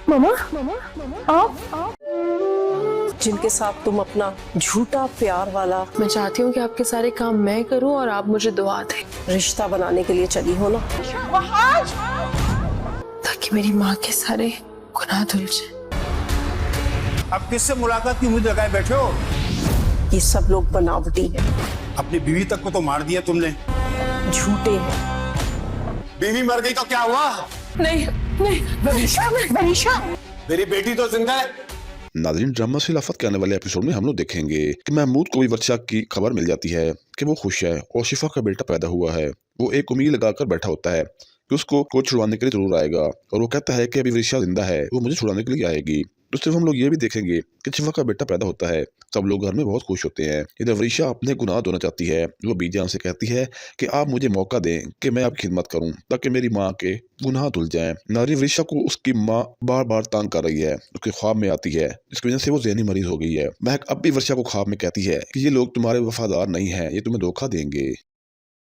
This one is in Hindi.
मामा आप जिनके साथ तुम अपना झूठा प्यार वाला, मैं चाहती हूँ कि आपके सारे काम मैं करूँ और आप मुझे दुआ दें, रिश्ता बनाने के लिए चली हो ना, ताकि मेरी माँ के सारे गुनाह धुल जाए। अब किससे मुलाकात की उम्मीद लगाए बैठे हो? ये सब लोग बनावटी हैं, अपनी बीवी तक को तो मार दिया तुमने। झूठे हैं। बीवी मर गई तो क्या हुआ? नहीं नहीं, वनीशा मेरी बेटी तो जिंदा है। नाज़रीन, ड्रामा से लाफत के आने वाले एपिसोड में हम लोग देखेंगे कि महमूद को भी वर्षा की खबर मिल जाती है कि वो खुश है और शिफा का बेटा पैदा हुआ है। वो एक उम्मीद लगाकर बैठा होता है कि उसको कोई छुड़वाने के लिए जरूर आएगा, और वो कहता है कि अभी वर्षा जिंदा है, वो मुझे छुड़ाने के लिए आएगी। दूसरी तरफ हम लोग ये भी देखेंगे कि शिफा का बेटा पैदा होता है। सब लोग घर में बहुत खुश होते हैं। इधर वरीशा अपने गुनाह धोना चाहती है। वो बीजान से कहती है कि आप मुझे मौका दें कि मैं आपकी खिदमत करूं ताकि मेरी माँ के गुनाह धुल जाएं। नारी वरीशा को उसकी माँ बार बार तंग कर रही है, उसके ख्वाब में आती है, जिसकी वजह से वो ज़हनी मरीज हो गई है। महक अब भी वर्षा को ख्वाब में कहती है कि ये लोग तुम्हारे वफादार नहीं है, ये तुम्हें धोखा देंगे।